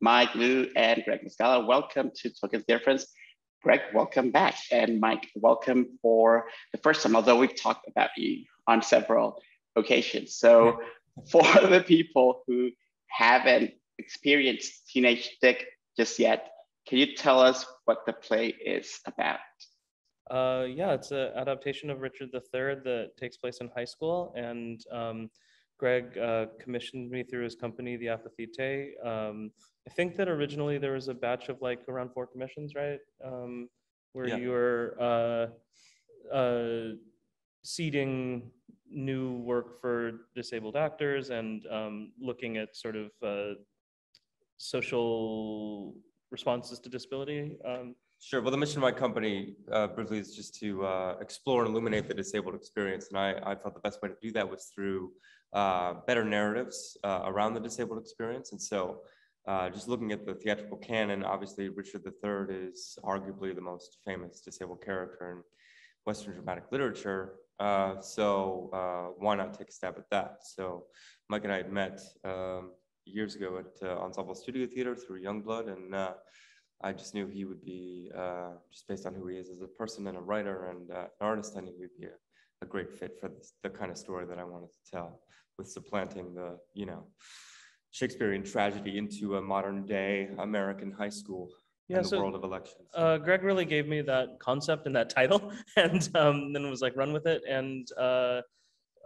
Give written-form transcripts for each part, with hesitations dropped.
Mike Lew and Gregg Mozgala. Welcome to Tokens Difference. Gregg, welcome back. And Mike, welcome for the first time, although we've talked about you on several occasions. So for the people who haven't experienced Teenage Dick just yet, can you tell us what the play is about? Yeah, it's an adaptation of Richard III that takes place in high school, and Gregg commissioned me through his company, the Apathete. I think that originally there was a batch of like around 4 commissions, right? Where you were seeding new work for disabled actors and looking at sort of social responses to disability. Sure. Well, the mission of my company, briefly, is just to explore and illuminate the disabled experience. And I felt the best way to do that was through better narratives around the disabled experience. And so just looking at the theatrical canon, obviously Richard III is arguably the most famous disabled character in Western dramatic literature. So why not take a stab at that? So Mike and I had met years ago at Ensemble Studio Theater through Youngblood, and I just knew he would be, just based on who he is as a person and a writer and an artist, I knew he would be a great fit for the kind of story that I wanted to tell, with supplanting the, Shakespearean tragedy into a modern day American high school in the world of elections. Gregg really gave me that concept and that title, and then was like, run with it. And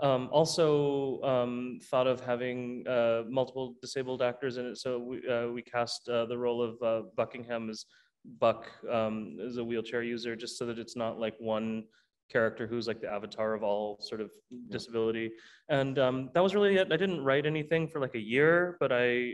also thought of having multiple disabled actors in it. So we cast the role of Buckingham as Buck, as a wheelchair user, just so that it's not like one character who's like the avatar of all sort of disability. And that was really it. I didn't write anything for like a year, but I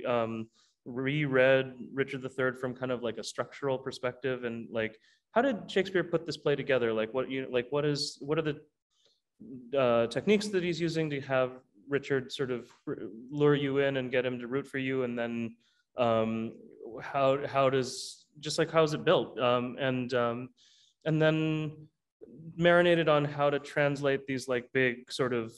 reread Richard III from kind of like a structural perspective, and like, how did Shakespeare put this play together? Like what are the techniques that he's using to have Richard sort of lure you in and get him to root for you, and then how is it built, and then marinated on how to translate these like big sort of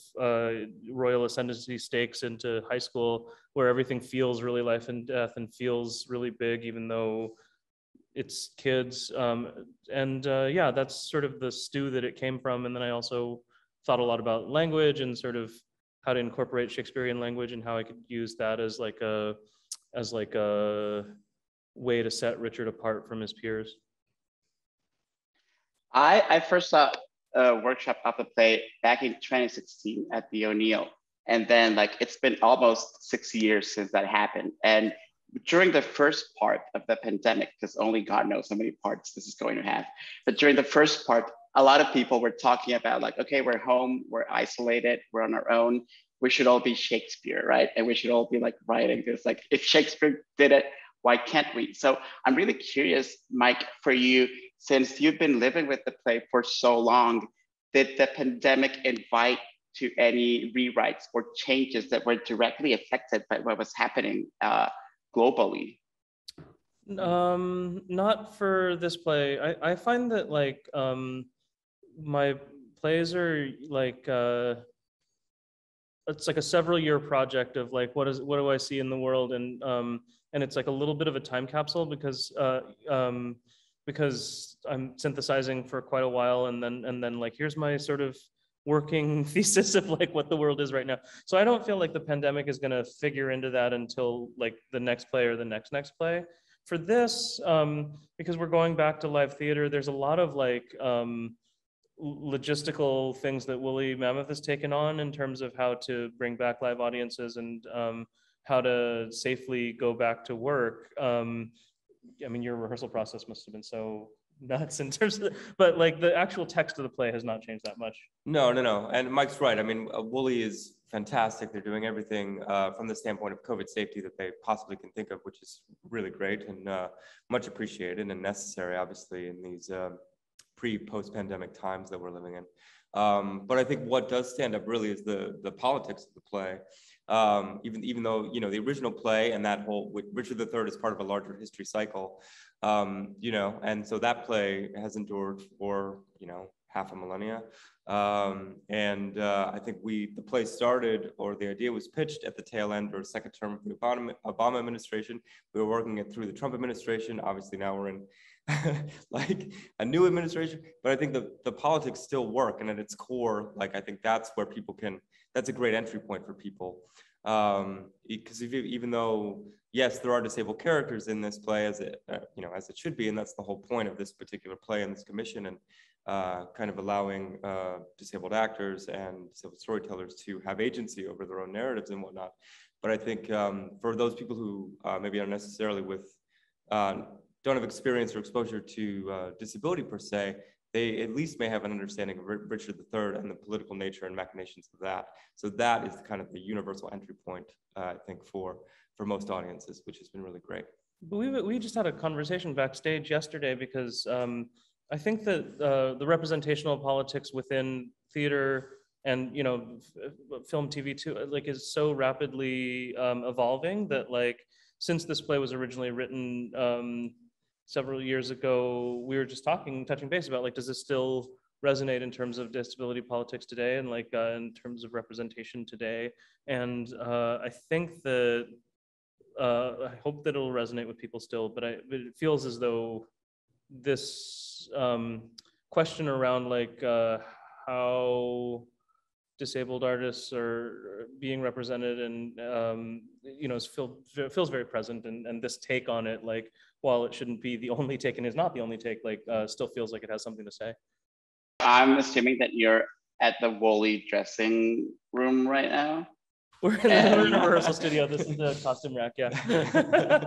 royal ascendancy stakes into high school, where everything feels really life and death and feels really big, even though it's kids. Yeah, that's sort of the stew that it came from. And then I also thought a lot about language and sort of how to incorporate Shakespearean language and how I could use that as like a way to set Richard apart from his peers. I first saw a workshop of the play back in 2016 at the O'Neill. And then like, it's been almost 6 years since that happened. And during the first part of the pandemic, because only God knows how many parts this is going to have, but during the first part, a lot of people were talking about like, okay, we're home, we're isolated, we're on our own, we should all be Shakespeare, right? And we should all be like writing this, like if Shakespeare did it, why can't we? So I'm really curious, Mike, for you, since you've been living with the play for so long, did the pandemic invite to any rewrites or changes that were directly affected by what was happening globally? Not for this play. I find that like my plays are like it's like a several year project of like what do I see in the world, and it's like a little bit of a time capsule because I'm synthesizing for quite a while, and then like here's my sort of working thesis of like what the world is right now. So I don't feel like the pandemic is going to figure into that until like the next play or the next play. For this, because we're going back to live theater, there's a lot of like logistical things that Woolly Mammoth has taken on in terms of how to bring back live audiences and how to safely go back to work. I mean, your rehearsal process must have been so nuts in terms of, but like the actual text of the play has not changed that much. No. And Mike's right. I mean, Woolly is fantastic. They're doing everything from the standpoint of COVID safety that they possibly can think of, which is really great and much appreciated and necessary, obviously, in these pre-post-pandemic times that we're living in. But I think what does stand up really is the politics of the play. Even though, the original play and that whole, Richard III is part of a larger history cycle, and so that play has endured for, half a millennia. I think the play started, or the idea was pitched at the tail end or second term of the Obama administration. We were working it through the Trump administration. Obviously now we're in like a new administration, but I think the politics still work. And at its core, like, I think that's where that's a great entry point for people. Because even though, yes, there are disabled characters in this play as it should be, and that's the whole point of this particular play and this commission, and kind of allowing disabled actors and disabled storytellers to have agency over their own narratives and whatnot. But I think for those people who maybe aren't necessarily don't have experience or exposure to disability per se, they at least may have an understanding of Richard III and the political nature and machinations of that. So that is kind of the universal entry point, I think, for most audiences, which has been really great. But we just had a conversation backstage yesterday because I think that the representational politics within theater and film, TV too, like, is so rapidly evolving that, like, since this play was originally written several years ago, we were just touching base about, like, does this still resonate in terms of disability politics today, and like in terms of representation today? And I think that I hope that it'll resonate with people still, but it feels as though this question around, like, how disabled artists are being represented, and feels very present, and this take on it, like, while it shouldn't be the only take and is not the only take, like, still feels like it has something to say. I'm assuming that you're at the Woolly dressing room right now. We're in a rehearsal studio. This is the costume rack, yeah.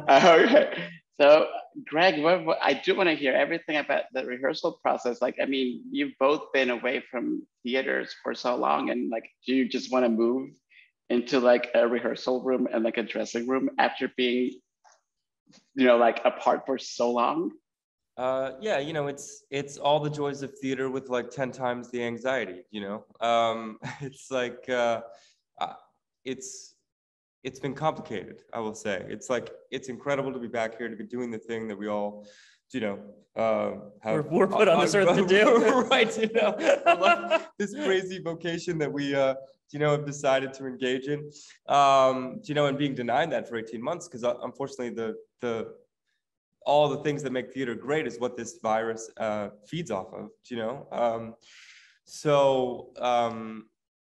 Okay. So, Gregg, I do want to hear everything about the rehearsal process. Like, I mean, you've both been away from theaters for so long, and, like, do you just want to move into, like, a rehearsal room and, like, a dressing room after being, like, apart for so long? Yeah, it's all the joys of theater with, like, 10 times the anxiety. It's like it's been complicated, I will say. It's like, it's incredible to be back here, to be doing the thing that we all, we're put on this earth to do. Right, like this crazy vocation that we, have decided to engage in, and being denied that for 18 months, because unfortunately all the things that make theater great is what this virus feeds off of,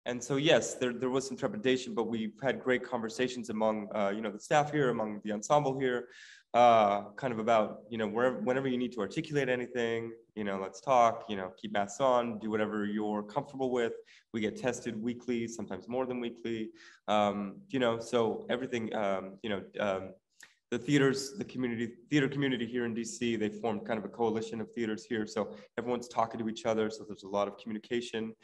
And so, yes, there was some trepidation, but we've had great conversations among, the staff here, among the ensemble here, kind of about, whenever you need to articulate anything, let's talk, keep masks on, do whatever you're comfortable with. We get tested weekly, sometimes more than weekly, so everything, the theater community here in DC, they formed kind of a coalition of theaters here. So everyone's talking to each other. So there's a lot of communication.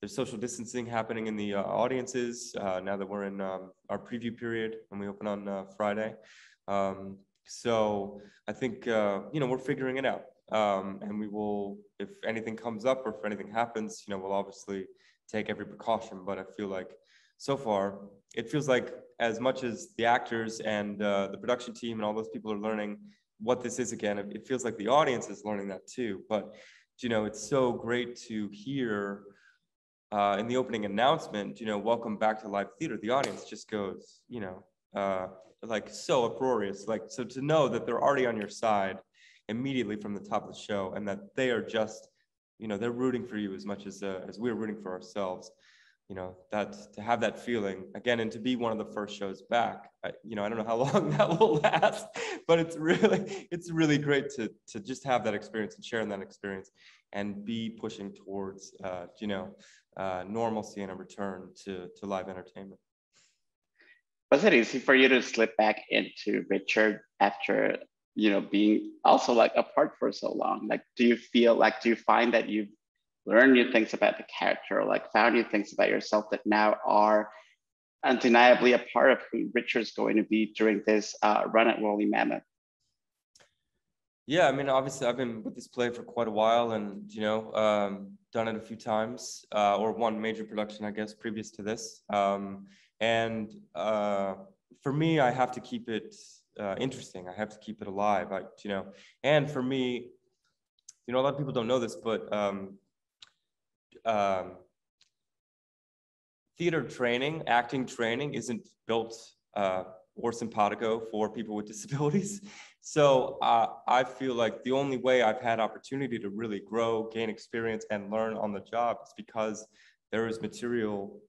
There's social distancing happening in the audiences now that we're in our preview period, and we open on Friday. So I think, we're figuring it out. And we will, if anything comes up or if anything happens, we'll obviously take every precaution. But I feel like so far, it feels like as much as the actors and the production team and all those people are learning what this is again, it feels like the audience is learning that too. But, it's so great to hear in the opening announcement, welcome back to live theater. The audience just goes, like, so uproarious. Like, so to know that they're already on your side immediately from the top of the show, and that they are just, they're rooting for you as much as we're rooting for ourselves. That to have that feeling again, and to be one of the first shows back, I don't know how long that will last, but it's really great to just have that experience and sharing that experience and be pushing towards, normalcy and a return to live entertainment. Was it easy for you to slip back into Richard after, being also, like, apart for so long? Like, do you find that you've learned new things about the character, or, like, found new things about yourself that now are undeniably a part of who Richard's going to be during this run at Woolly Mammoth? Yeah, I mean, obviously I've been with this play for quite a while, and, done it a few times, or one major production, I guess, previous to this. And for me, I have to keep it interesting. I have to keep it alive, and for me, you know, a lot of people don't know this, but theater training, acting training isn't built or simpatico for people with disabilities. So I feel like the only way I've had opportunity to really grow, gain experience, and learn on the job is because there is material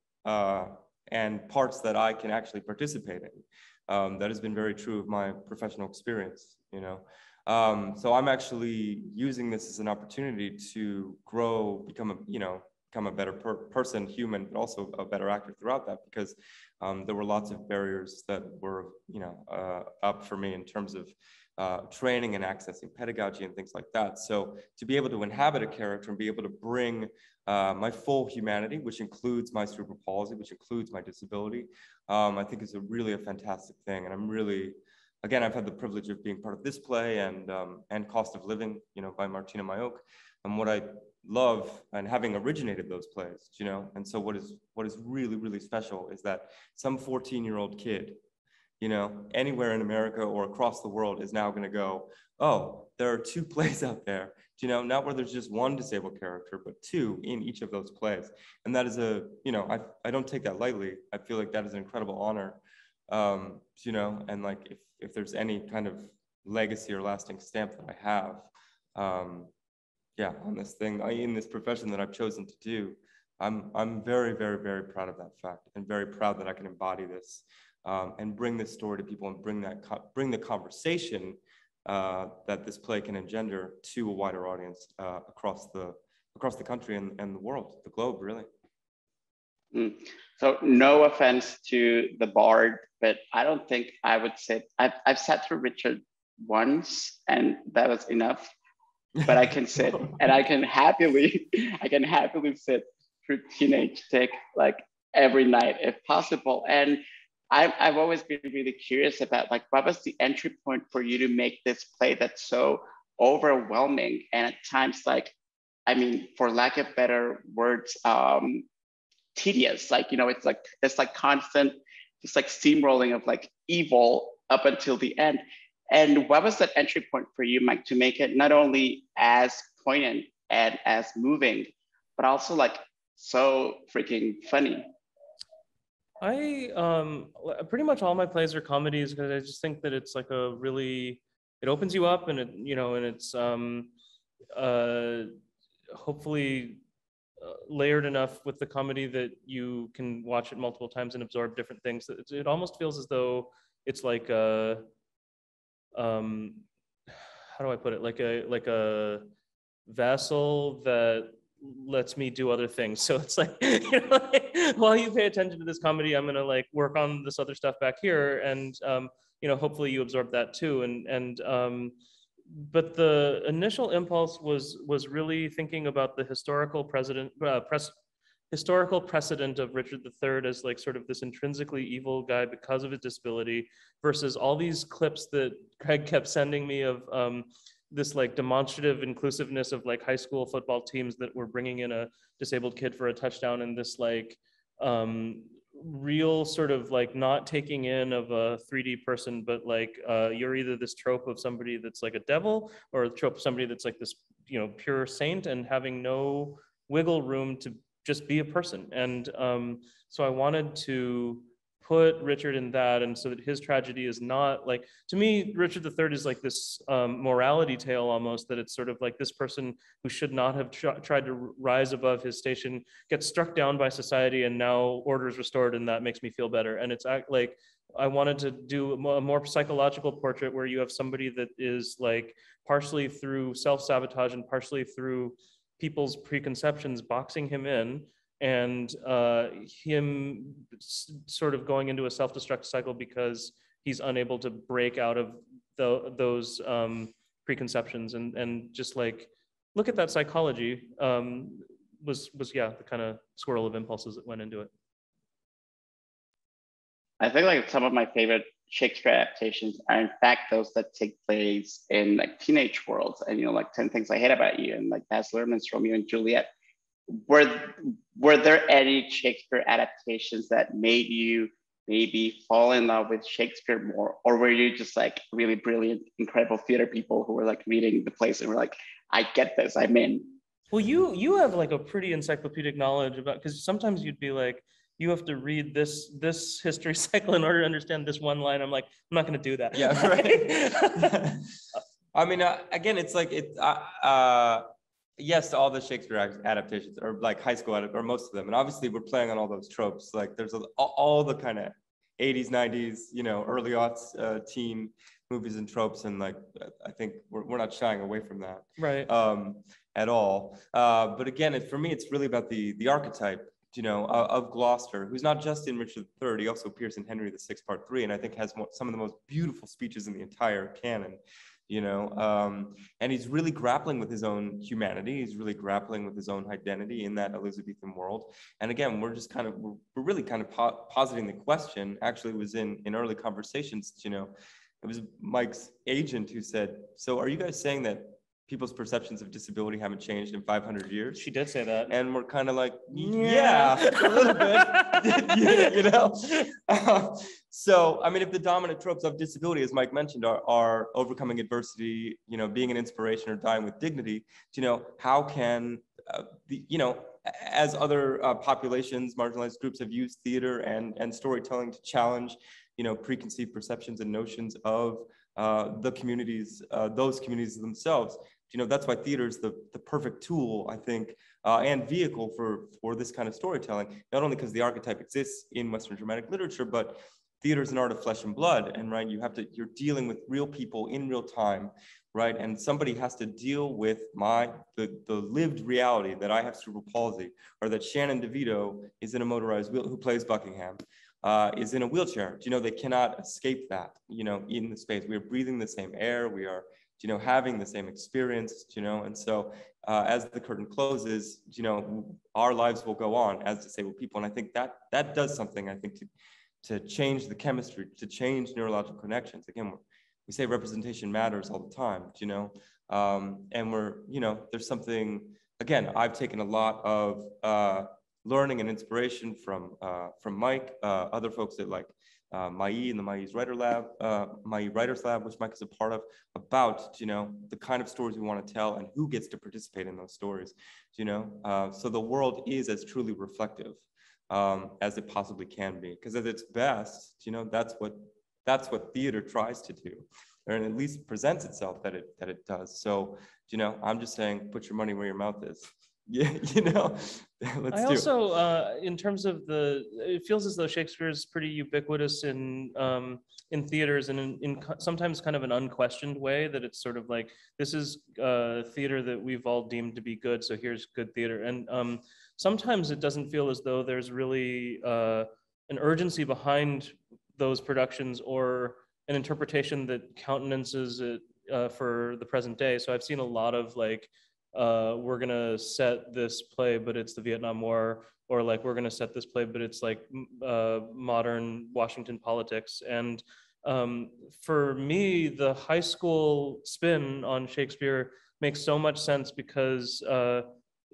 and parts that I can actually participate in. That has been very true of my professional experience, you know. So I'm actually using this as an opportunity to grow, become a better person, human, but also a better actor throughout that, because there were lots of barriers that were, up for me in terms of training and accessing pedagogy and things like that. So to be able to inhabit a character and be able to bring my full humanity, which includes my cerebral palsy, which includes my disability, I think is really a fantastic thing. And I'm really, again, I've had the privilege of being part of this play and Cost of Living, by Martina Mayock. And what I love, and having originated those plays, and so what is really, really special is that some 14-year-old kid, anywhere in America or across the world is now going to go, oh, there are 2 plays out there, not where there's just 1 disabled character, but 2 in each of those plays. And that is I don't take that lightly. I feel like that is an incredible honor, and like if there's any kind of legacy or lasting stamp that I have, on this thing, in this profession that I've chosen to do, I'm very, very, very proud of that fact, and very proud that I can embody this and bring this story to people, and bring the conversation that this play can engender to a wider audience across the country and the world, the globe, really. So no offense to the bard, but I don't think I would sit. I've sat through Richard once, and that was enough. But I can sit, and I can happily sit through Teenage Tick like every night if possible. And I've always been really curious about like, what was the entry point for you to make this play that's so overwhelming and at times, like, I mean, for lack of better words, tedious. Like, it's like this like constant, just like steamrolling of like evil up until the end. And what was that entry point for you, Mike, to make it not only as poignant and as moving, but also like so freaking funny? I pretty much all my plays are comedies, because I just think that it's like it opens you up, and and it's hopefully layered enough with the comedy that you can watch it multiple times and absorb different things. It almost feels as though it's like a how do I put it? Like a vessel that lets me do other things. So it's like, while you pay attention to this comedy, I'm gonna like work on this other stuff back here, and hopefully you absorb that too. But the initial impulse was really thinking about the historical precedent of Richard III as like sort of this intrinsically evil guy because of his disability, versus all these clips that Gregg kept sending me of this like demonstrative inclusiveness of like high school football teams that were bringing in a disabled kid for a touchdown, and this like real sort of like not taking in of a 3D person, but like you're either this trope of somebody that's like a devil, or a trope of somebody that's like this pure saint, and having no wiggle room to just be a person. And so I wanted to put Richard in that, and so that his tragedy is not like, to me, Richard III is like this morality tale almost, that it's sort of like this person who should not have tried to rise above his station gets struck down by society, and now order is restored, and that makes me feel better. And it's like, I wanted to do a more psychological portrait where you have somebody that is like partially through self-sabotage and partially through people's preconceptions boxing him in, and him sort of going into a self-destruct cycle because he's unable to break out of those preconceptions, and just like look at that psychology was the kind of swirl of impulses that went into it. I think like some of my favorite Shakespeare adaptations are in fact those that take place in like teenage worlds, and like 10 Things I Hate About You and like Baz Luhrmann's Romeo and Juliet. Were there any Shakespeare adaptations that made you maybe fall in love with Shakespeare more, or were you just like really brilliant, incredible theater people who were like reading the plays and were like, I get this, I'm in. Well, you have like a pretty encyclopedic knowledge about, because sometimes you'd be like, you have to read this history cycle in order to understand this one line. I'm like, I'm not going to do that. Yeah, right. I mean, again, it's like yes to all the Shakespeare adaptations, or like high school or most of them, and obviously we're playing on all those tropes. Like there's all the kind of 80s, 90s, early aughts teen movies and tropes, and like I think we're not shying away from that, right? At all. But again, for me, it's really about the archetype, of Gloucester, who's not just in Richard III, he also appears in Henry VI, Part 3, and I think has some of the most beautiful speeches in the entire canon. And he's really grappling with his own humanity. He's really grappling with his own identity in that Elizabethan world. And again, we're really kind of positing the question. Actually, it was in early conversations, it was Mike's agent who said, so are you guys saying that people's perceptions of disability haven't changed in 500 years? She did say that. And we're kind of like, yeah, a little bit, So, I mean, if the dominant tropes of disability, as Mike mentioned, are overcoming adversity, being an inspiration or dying with dignity, how can, as other populations, marginalized groups have used theater and storytelling to challenge, preconceived perceptions and notions of the communities, those communities themselves. That's why theater is the perfect tool, I think, and vehicle for this kind of storytelling, not only because the archetype exists in Western dramatic literature, but theater is an art of flesh and blood. And right, you're dealing with real people in real time, right? And somebody has to deal with the lived reality that I have cerebral palsy, or that Shannon DeVito is in a motorized wheel, who plays Buckingham, is in a wheelchair. They cannot escape that, in the space. We are breathing the same air. We are, having the same experience, and so as the curtain closes, our lives will go on as disabled people. And I think that does something, I think, to change the chemistry, to change neurological connections. Again, we say representation matters all the time, and there's something, again, I've taken a lot of learning and inspiration from Mike, other folks at like Mai and the Mai's Writers Lab, which Mike is a part of, about, the kind of stories we want to tell and who gets to participate in those stories, so the world is as truly reflective as it possibly can be, because at its best, that's what theater tries to do, or at least presents itself that it does. So, I'm just saying, put your money where your mouth is. Yeah, let's in terms of it feels as though Shakespeare is pretty ubiquitous in theaters, and in sometimes kind of an unquestioned way, that it's sort of like, this is theater that we've all deemed to be good, so here's good theater. And sometimes it doesn't feel as though there's really an urgency behind those productions, or an interpretation that countenances it for the present day. So I've seen a lot of like, we're gonna set this play, but it's the Vietnam War, or like, we're gonna set this play, but it's like modern Washington politics. And for me, the high school spin on Shakespeare makes so much sense, because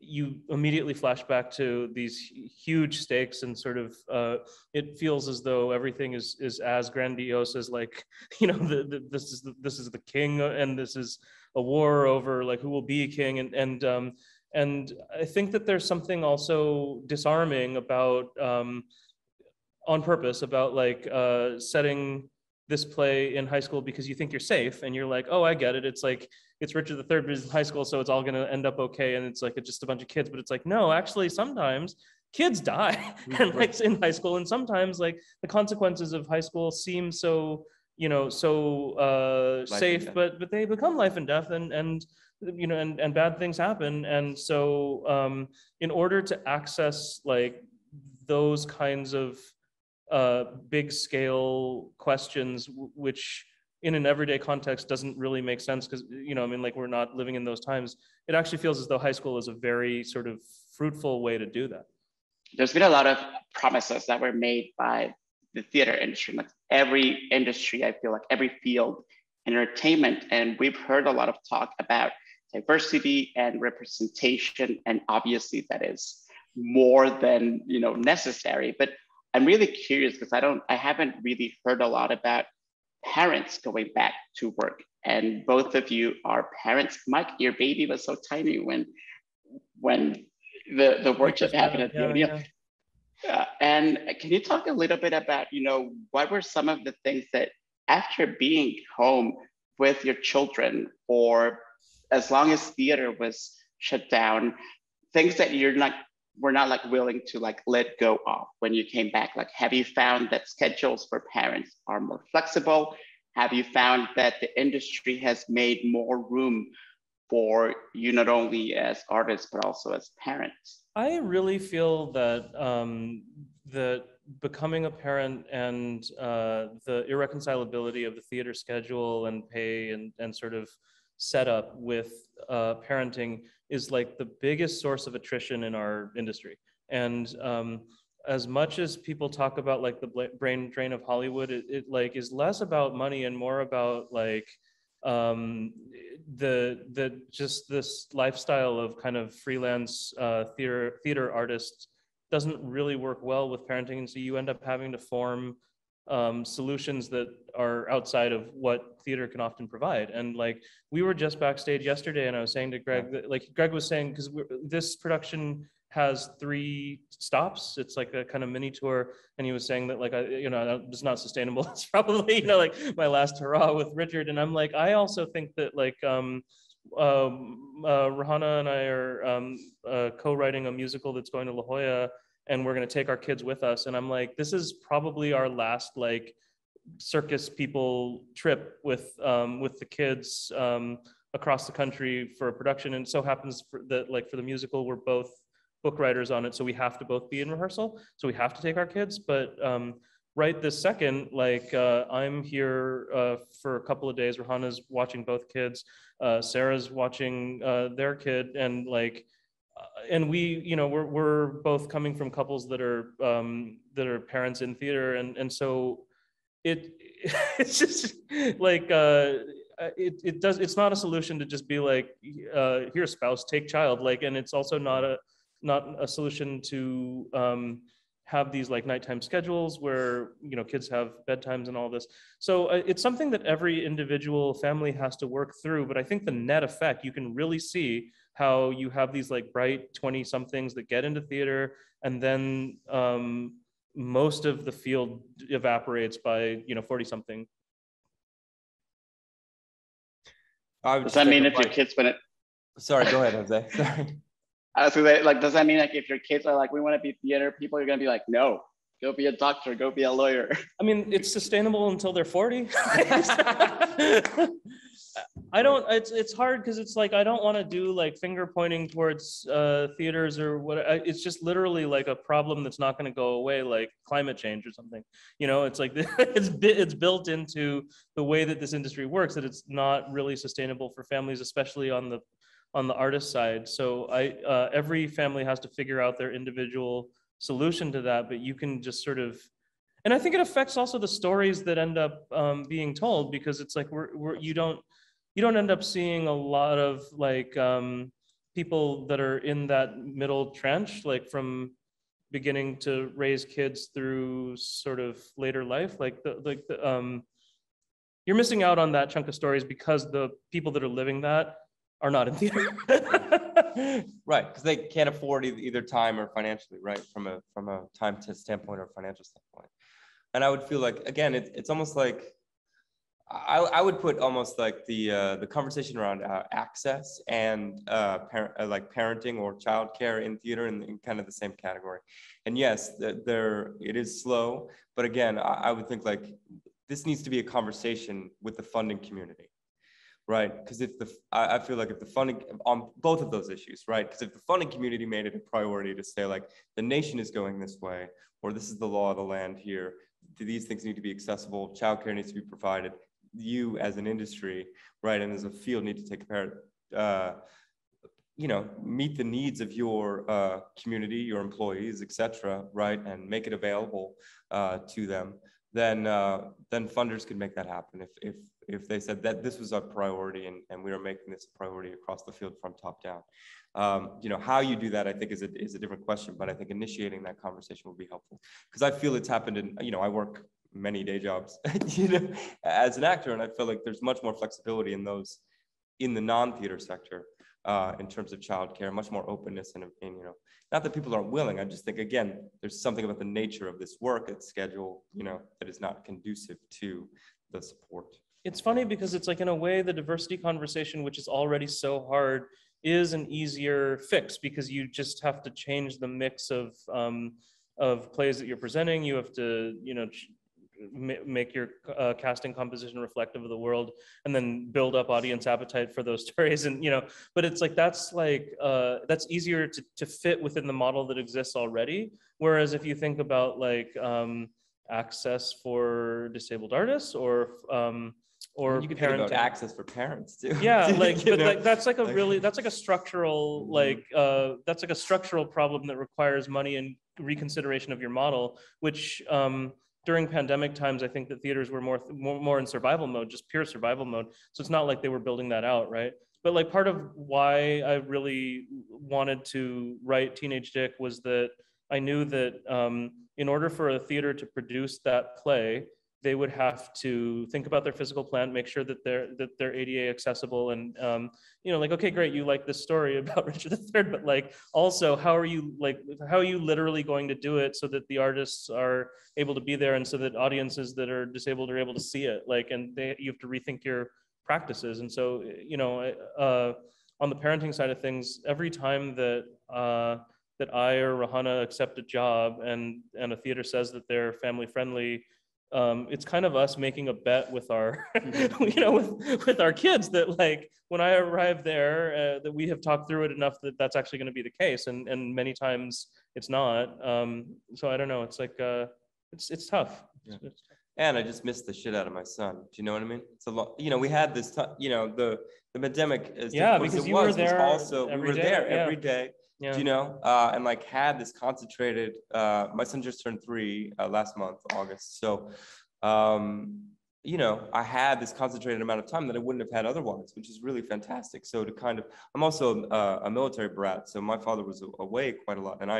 you immediately flash back to these huge stakes, and sort of it feels as though everything is as grandiose as, like, this is the king, and this is a war over like who will be king, and I think that there's something also disarming about on purpose about like setting this play in high school, because you think you're safe, and you're like, oh, I get it. It's like, it's Richard III, but it's in high school, so it's all going to end up okay. And it's like, it's just a bunch of kids, but it's like, no, actually, sometimes kids die and like in high school. And sometimes like the consequences of high school seem so, safe, but they become life and death, and bad things happen. And so in order to access like those kinds of big scale questions, which in an everyday context doesn't really make sense, because like, we're not living in those times, it actually feels as though high school is a very sort of fruitful way to do that. There's been a lot of promises that were made by the theater industry, like every industry, I feel like every field, entertainment, and we've heard a lot of talk about diversity and representation, and obviously that is more than necessary. But I'm really curious, because I haven't really heard a lot about parents going back to work and both of you are parents. Mike, your baby was so tiny when the workshop happened at the O'Neill. And can you talk a little bit about, what were some of the things that after being home with your children for as long as theater was shut down, things that were not like willing to like let go of when you came back? Like, have you found that schedules for parents are more flexible? Have you found that the industry has made more room for you, not only as artists, but also as parents? I really feel that that becoming a parent and the irreconcilability of the theater schedule and pay and sort of setup with parenting is like the biggest source of attrition in our industry. And as much as people talk about like the brain drain of Hollywood, it like is less about money and more about like the just this lifestyle of kind of freelance theater artists doesn't really work well with parenting, and so you end up having to form solutions that are outside of what theater can often provide. And like we were just backstage yesterday, and I was saying to Gregg that, like Gregg was saying, because this production has 3 stops. It's like a kind of mini tour, and he was saying that like it's not sustainable. It's probably like my last hurrah with Richard. And I'm like, I also think that like Rahana and I are co-writing a musical that's going to La Jolla, and we're going to take our kids with us. And I'm like, this is probably our last like circus people trip with the kids across the country for a production. And so happens that like for the musical, we're both book writers on it, so we have to both be in rehearsal, so we have to take our kids. But right this second, like I'm here for a couple of days. Rahana's watching both kids, Sarah's watching their kid, and like and we're both coming from couples that are parents in theater, and so it's just like it's not a solution to just be like here spouse take child, like, and it's also not a solution to have these like nighttime schedules where kids have bedtimes and all this. So it's something that every individual family has to work through. But I think the net effect, you can really see how you have these like bright 20-somethings that get into theater, and then most of the field evaporates by 40-something. Does that mean if your kids when it? Sorry, go ahead, Jose. Sorry. I was gonna say, like, does that mean like if your kids are like, we want to be theater people, you're gonna be like, no, go be a doctor, go be a lawyer? I mean, it's sustainable until they're 40. It's hard because it's like, I don't want to do like finger pointing towards theaters or what. It's just literally like a problem that's not going to go away, like climate change or something. It's like it's built into the way that this industry works, that it's not really sustainable for families, especially on the artist side. So every family has to figure out their individual solution to that, but you can just sort of, and I think it affects also the stories that end up being told, because it's like you don't end up seeing a lot of like people that are in that middle trench, like from beginning to raise kids through sort of later life, you're missing out on that chunk of stories because the people that are living that are not in theater. Right, because they can't afford either time or financially, right, from a time standpoint or financial standpoint. And I would feel like, again, it's almost like, I would put almost like the conversation around access and like parenting or childcare in theater in kind of the same category. And yes, it is slow, but again, I would think like this needs to be a conversation with the funding community. Right, because I feel like if the funding on both of those issues, right, because if the funding community made it a priority to say like the nation is going this way, or this is the law of the land here, these things need to be accessible, childcare needs to be provided, you as an industry, right, and as a field need to take care of, meet the needs of your community, your employees, etc., right, and make it available to them, then funders could make that happen if they said that this was our priority and we are making this a priority across the field from top down. How you do that, I think, is a different question, but I think initiating that conversation will be helpful, because I feel it's happened in, I work many day jobs, you know, as an actor. And I feel like there's much more flexibility in those, in the non-theater sector, in terms of childcare, much more openness and, you know, not that people aren't willing. I just think, again, there's something about the nature of this work, its schedule, you know, that is not conducive to the support. It's funny because it's like, in a way, the diversity conversation, which is already so hard, is an easier fix because you just have to change the mix of plays that you're presenting. You have to, you know, make your casting composition reflective of the world, and then build up audience appetite for those stories. And, you know, but it's like, that's easier to fit within the model that exists already. Whereas if you think about like access for disabled artists, or you could think about access for parents too. Yeah, like, but like, that's like a really, that's like a structural, like, that's like a structural problem that requires money and reconsideration of your model, which during pandemic times, I think that theaters were more in survival mode, just pure survival mode. So it's not like they were building that out, right? But like, part of why I really wanted to write Teenage Dick was that I knew that in order for a theater to produce that play, they would have to think about their physical plan, make sure that they're ADA accessible, and you know, like, okay, great, you like this story about Richard III, but like, also, how are you literally going to do it so that the artists are able to be there, and so that audiences that are disabled are able to see it, like, and you have to rethink your practices. And so, you know, on the parenting side of things, every time that that I or Rahana accept a job and a theater says that they're family friendly, it's kind of us making a bet with our, you know, with our kids, that like, when I arrive there, that we have talked through it enough that that's actually going to be the case, and many times it's not. So I don't know. It's like it's tough. Yeah. It's tough. And I just missed the shit out of my son. Do you know what I mean? It's a lot. You know, we had this, you know, the pandemic. As because you were there. Also, we were there every day. Yeah. You know, and like had this concentrated, my son just turned 3 last month, August. So, you know, I had this concentrated amount of time that I wouldn't have had otherwise, which is really fantastic. So to kind of, I'm also a military brat. So my father was away quite a lot. And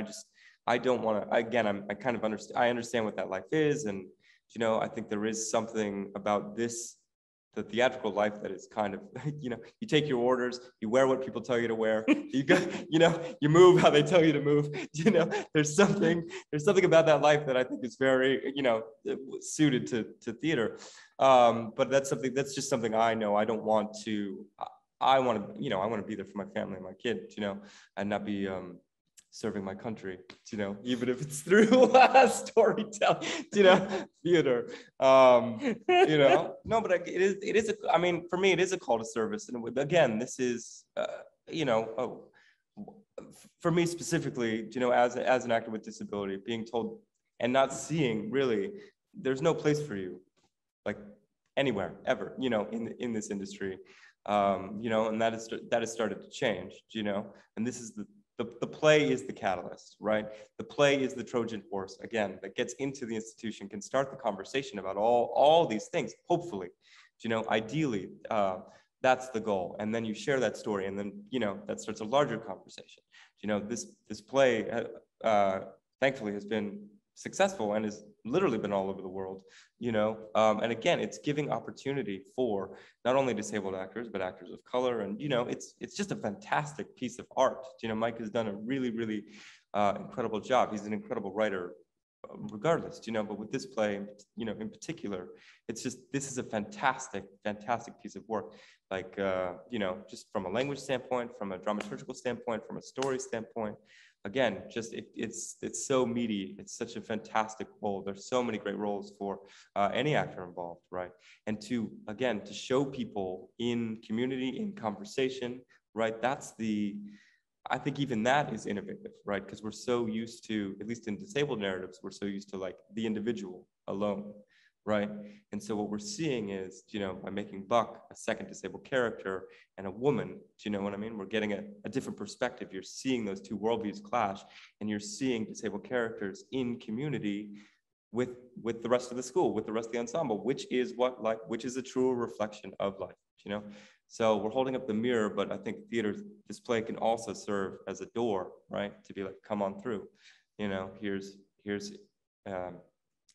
I don't want to, again, I understand what that life is. And, you know, I think there is something about this, the theatrical life, that is kind of, you know, you take your orders, you wear what people tell you to wear, you go, you know, you move how they tell you to move, you know, there's something about that life that I think is very, you know, suited to theater. But that's just something I know. I don't want to, I want to, you know, I want to be there for my family and my kid, you know, and not be, serving my country, you know, even if it's through storytelling, you know, theater, you know, no, but it is, I mean, for me, it is a call to service. And again, this is, you know, for me specifically, you know, as an actor with disability, being told and not seeing really, there's no place for you, like anywhere, ever, you know, in this industry, you know, and that has started to change, you know, and this is the play is the catalyst, right? The play is the Trojan horse, again, that gets into the institution, can start the conversation about all these things, hopefully, you know, ideally, that's the goal. And then you share that story, and then, you know, that starts a larger conversation. You know, this play, thankfully, has been successful and has literally been all over the world, you know, and again, it's giving opportunity for not only disabled actors, but actors of color. And, you know, it's just a fantastic piece of art. You know, Mike has done a really, really incredible job. He's an incredible writer regardless, you know, but with this play, you know, in particular, it's just, this is a fantastic, fantastic piece of work. Like, you know, just from a language standpoint, from a dramaturgical standpoint, from a story standpoint, again, just it's so meaty. It's such a fantastic role. There's so many great roles for any actor involved, right? And to, again, to show people in community, in conversation, right? That's the, I think even that is innovative, right? Because we're so used to, at least in disabled narratives, we're so used to like the individual alone, right? And so what we're seeing is, you know, by making Buck a second disabled character and a woman, do you know what I mean? We're getting a different perspective. You're seeing those two worldviews clash, and you're seeing disabled characters in community with the rest of the school, with the rest of the ensemble, which is what life, which is a true reflection of life, you know? So we're holding up the mirror, but I think theater display can also serve as a door, right? To be like, come on through, you know, here's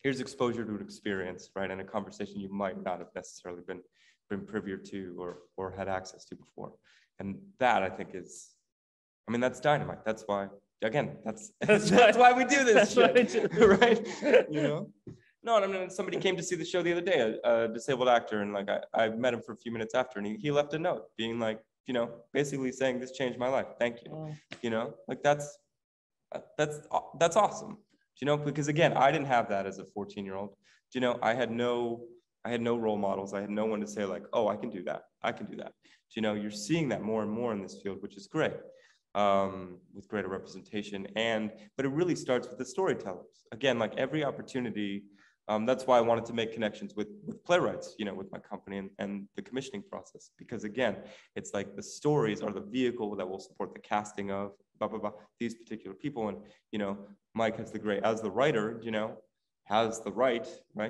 here's exposure to an experience, right? And a conversation you might not have necessarily been privy to or had access to before. And that, I think, is, I mean, that's dynamite. That's why, again, that's why we do this shit, right? You know? No, I mean, somebody came to see the show the other day, a disabled actor, and like I met him for a few minutes after, and he left a note being like, you know, basically saying, this changed my life. Thank you. Oh. You know, like that's awesome. You know, because again, I didn't have that as a 14-year-old. You know, I had no role models. I had no one to say like, oh, I can do that. I can do that. You know, you're seeing that more and more in this field, which is great, with greater representation. But it really starts with the storytellers. Again, like every opportunity. That's why I wanted to make connections with playwrights, you know, with my company and the commissioning process, because again, it's like the stories are the vehicle that will support the casting of blah, blah, blah, these particular people. And, you know, Mike has as the writer, you know, has the right,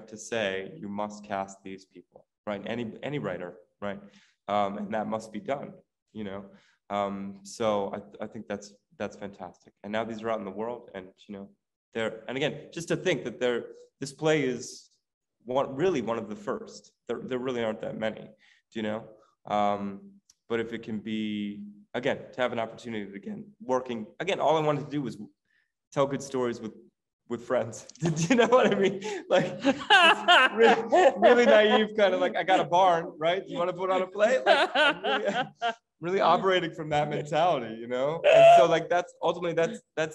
to say, you must cast these people, right? Any writer, right? And that must be done, you know? So I think that's fantastic. And now these are out in the world, and, you know, and again, just to think that this play is really one of the first. There really aren't that many, you know? But if it can be, again, to have an opportunity to, again, working, again, all I wanted to do was tell good stories with friends. Do you know what I mean? Like, really naive, kind of like, I got a barn, right? You want to put on a play? Like, I'm really operating from that mentality, you know? And so like, that's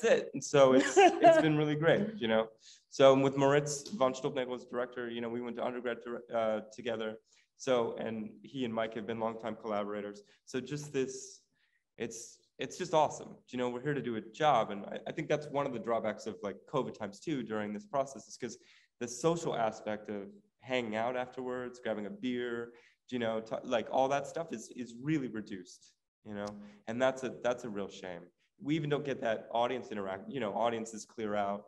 it. And so it's been really great, you know? So with Moritz von Stolpnagel was director, you know, we went to undergrad together. So, and he and Mike have been longtime collaborators. So just this, it's just awesome. You know, we're here to do a job. And I think that's one of the drawbacks of like COVID times too during this process, is because the social aspect of hanging out afterwards, grabbing a beer, you know, like all that stuff is really reduced, you know, and that's a real shame. We even don't get that audience interact, you know, audiences clear out.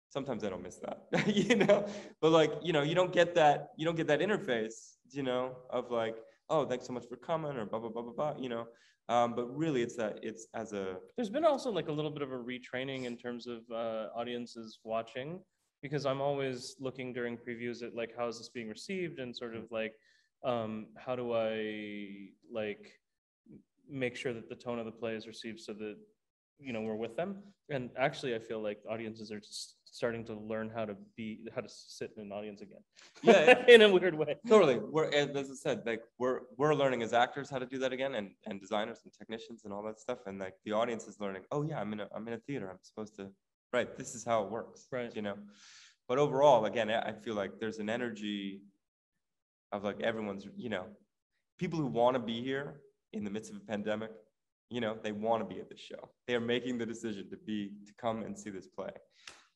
Sometimes I don't miss that, you know, but like, you know, you don't get that interface, you know, of like, oh, thanks so much for coming, or blah, blah, blah, blah, blah, you know. But really there's been also like a little bit of a retraining in terms of audiences watching, because I'm always looking during previews at like, how is this being received, and sort of like, how do I like make sure that the tone of the play is received so that, you know, we're with them. And actually, I feel like audiences are just starting to learn how to sit in an audience again. Yeah, in a weird way. Totally. As I said, like we're learning as actors how to do that again, and designers and technicians and all that stuff. And like the audience is learning, oh yeah, I'm in a theater. I'm supposed to, right, this is how it works. Right. You know. But overall, again, I feel like there's an energy of like everyone's, you know, people who want to be here in the midst of a pandemic, you know, they want to be at this show. They are making the decision to come and see this play,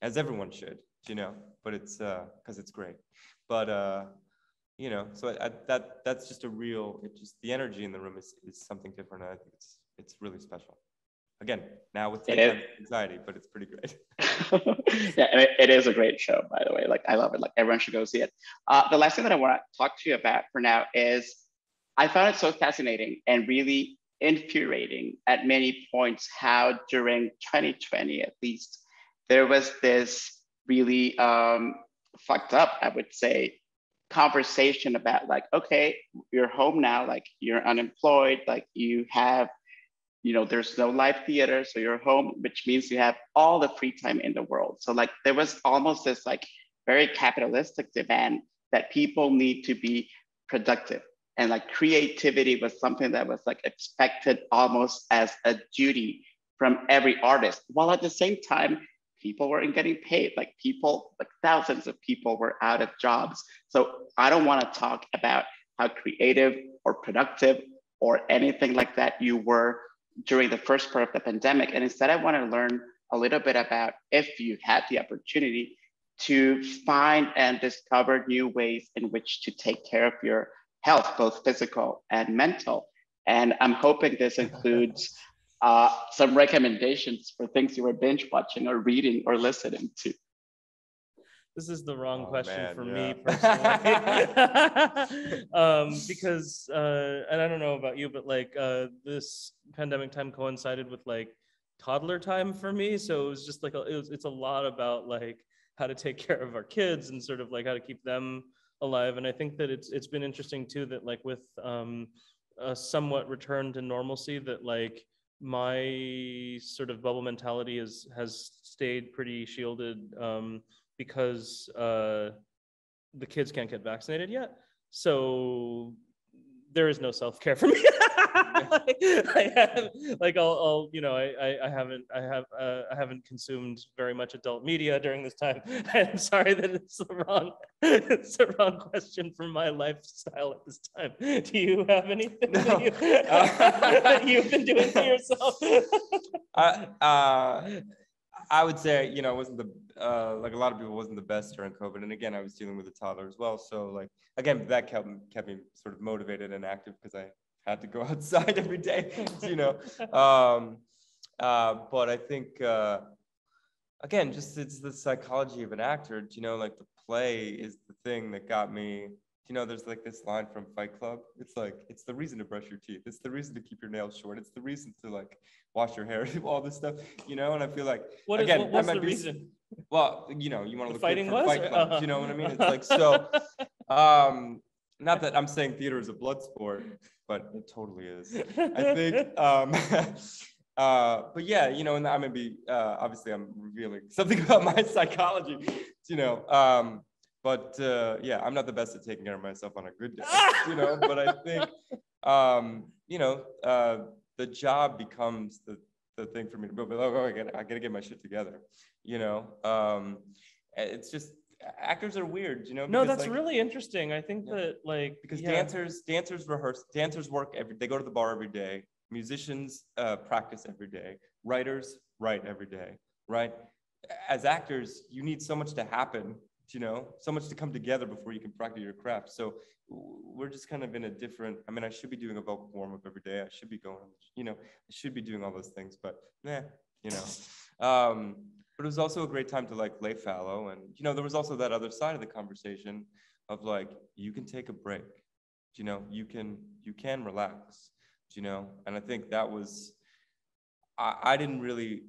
as everyone should, you know, but it's because it's great. But, you know, so that's just the energy in the room is something different. And I think it's really special. Again, now with anxiety, but it's pretty great. Yeah, and it is a great show, by the way. Like, I love it. Like, everyone should go see it. The last thing that I want to talk to you about for now is I found it so fascinating and really infuriating at many points how during 2020, at least, there was this really fucked up, I would say, conversation about like, okay, you're home now, like you're unemployed, like you have, you know, there's no live theater, so you're home, which means you have all the free time in the world. So like there was almost this like very capitalistic demand that people need to be productive. And like creativity was something that was like expected almost as a duty from every artist, while at the same time, people weren't getting paid. Like thousands of people were out of jobs. So I don't want to talk about how creative or productive or anything like that you were during the first part of the pandemic. And instead, I want to learn a little bit about if you had the opportunity to find and discover new ways in which to take care of your health, both physical and mental. And I'm hoping this includes some recommendations for things you were binge watching or reading or listening to. This is the wrong question for me personally. Because, and I don't know about you, but like this pandemic time coincided with like toddler time for me. So it was just like, it's a lot about like how to take care of our kids and sort of like how to keep them alive. And I think that it's been interesting too that like with a somewhat return to normalcy, that like my sort of bubble mentality has stayed pretty shielded because the kids can't get vaccinated yet. So there is no self-care for me. I haven't consumed very much adult media during this time. I'm sorry that it's the wrong question for my lifestyle at this time. Do you have anything that you've been doing for yourself? I would say, it wasn't like a lot of people, wasn't the best during COVID. And again, I was dealing with a toddler as well. So like, again, that kept me sort of motivated and active because I had to go outside every day, but I think, again, just it's the psychology of an actor, like the play is the thing that got me, there's like this line from Fight Club. It's like, it's the reason to brush your teeth. It's the reason to keep your nails short. It's the reason to like wash your hair, all this stuff, and I feel like, what's the reason? Well, you want to look fighting good for Fight Club, you know what I mean? It's like, so, not that I'm saying theater is a blood sport, but it totally is. I think, but yeah, and I'm gonna be, obviously I'm revealing something about my psychology, but yeah, I'm not the best at taking care of myself on a good day, but I think, the job becomes the thing for me to go, I gotta get my shit together, it's just, actors are weird, No, that's like, really interesting. I think that like, because dancers rehearse, dancers work they go to the bar every day, musicians practice every day, writers write every day, right? As actors, you need so much to happen, so much to come together before you can practice your craft. So we're just kind of in a different, I should be doing a vocal warm-up every day. I should be going, I should be doing all those things, but but it was also a great time to like lay fallow. And, there was also that other side of the conversation of like, you can take a break, you can relax, and I think that was, I didn't really,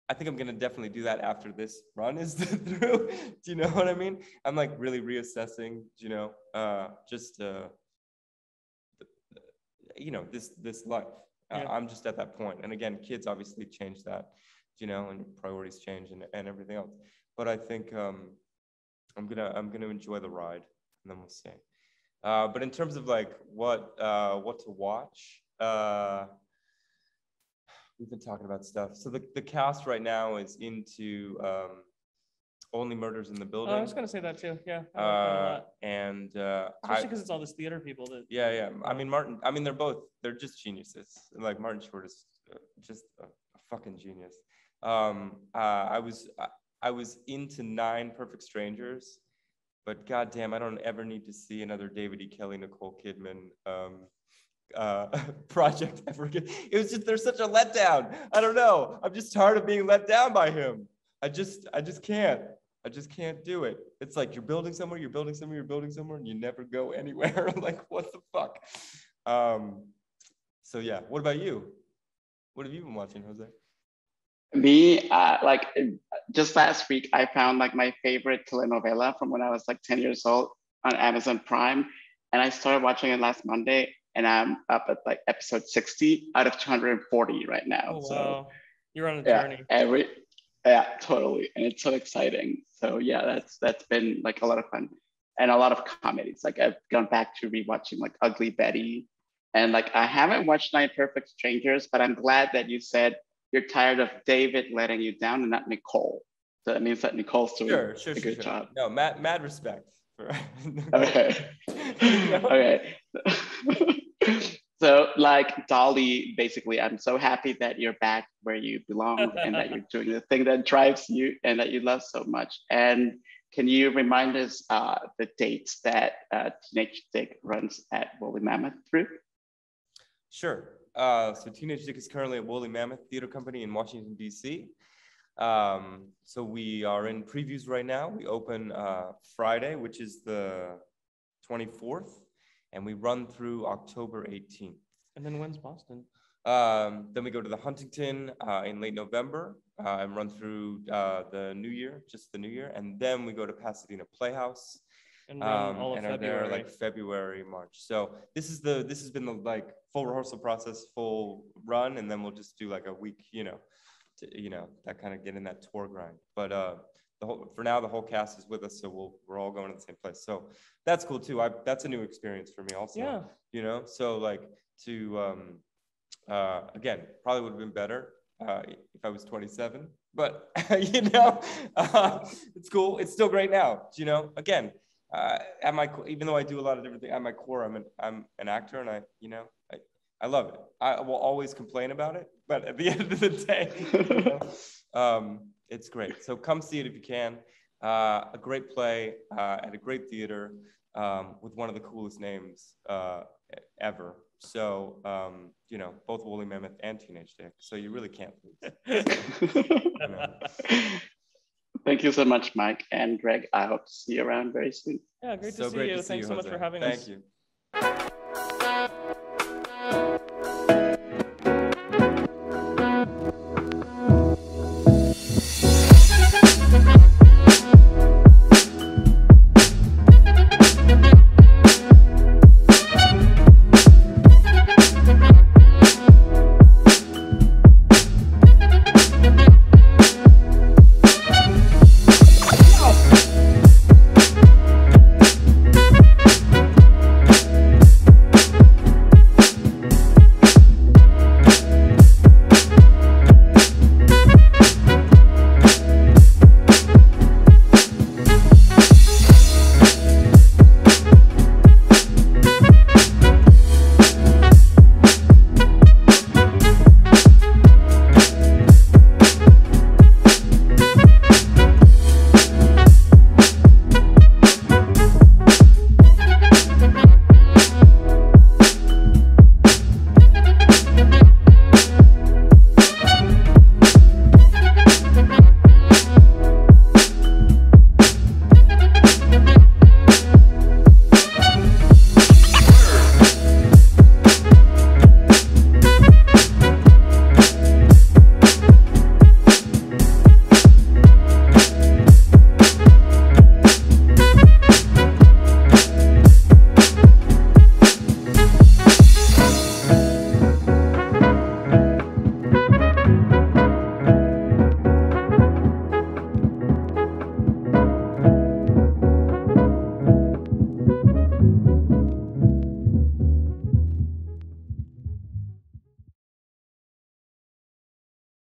I think I'm going to definitely do that after this run is through. Do you know what I mean? I'm like really reassessing, just, this life. I'm just at that point. And again, kids obviously change that, and priorities change and everything else. But I think I'm gonna enjoy the ride, and then we'll see. But in terms of like what to watch, we've been talking about stuff. So the cast right now is into Only Murders in the Building. I was gonna say that too. Yeah. I like that a lot. And especially because it's all this theater people that. Yeah. Martin. They're just geniuses. Like Martin Short is just a fucking genius. I was into 9 Perfect Strangers, but goddamn, I don't ever need to see another David E. Kelly, Nicole Kidman project ever again. It was just, there's such a letdown. I don't know. I'm just tired of being let down by him. I just can't. I just can't do it. It's like you're building somewhere, and you never go anywhere. Like, what the fuck? So yeah, what about you? What have you been watching, Jose? Me, like just last week, I found like my favorite telenovela from when I was like 10 years old on Amazon Prime. And I started watching it last Monday, and I'm up at like episode 60 out of 240 right now. Oh, wow. So you're on a journey. Yeah, totally. And it's so exciting. So yeah, that's been like a lot of fun, and a lot of comedies. Like I've gone back to rewatching like Ugly Betty, and like I haven't watched 9 Perfect Strangers, but I'm glad that you said you're tired of David letting you down and not Nicole. So that means that Nicole's doing a good job. No, mad respect. Okay. Okay. So like Dolly, basically, I'm so happy that you're back where you belong and that you're doing the thing that drives you and that you love so much. And can you remind us the dates that Teenage Dick runs at Woolly Mammoth through? Sure. So Teenage Dick is currently at Woolly Mammoth Theatre Company in Washington, D.C. So we are in previews right now. We open Friday, which is the 24th, and we run through October 18th. And then when's Boston? Then we go to the Huntington in late November, and run through the new year, just the new year. And then we go to Pasadena Playhouse. And run all of and are February. there like February, March. So this has been the like full rehearsal process, full run, and then we'll just do like a week, that kind of get in that tour grind. But for now, the whole cast is with us, so we're all going to the same place. So that's cool too. That's a new experience for me also. Yeah. So like to again, probably would have been better if I was 27, but it's cool. It's still great now. Again. Even though I do a lot of different things, at my core, I'm an actor, and I love it. I will always complain about it, but at the end of the day, it's great. So come see it if you can. A great play at a great theater with one of the coolest names ever. So both Woolly Mammoth and Teenage Dick. So you really can't lose. Thank you so much, Mike and Greg. I hope to see you around very soon. Yeah, great to so see great you. To see Thanks you, so much Jose. for having us. Thank you.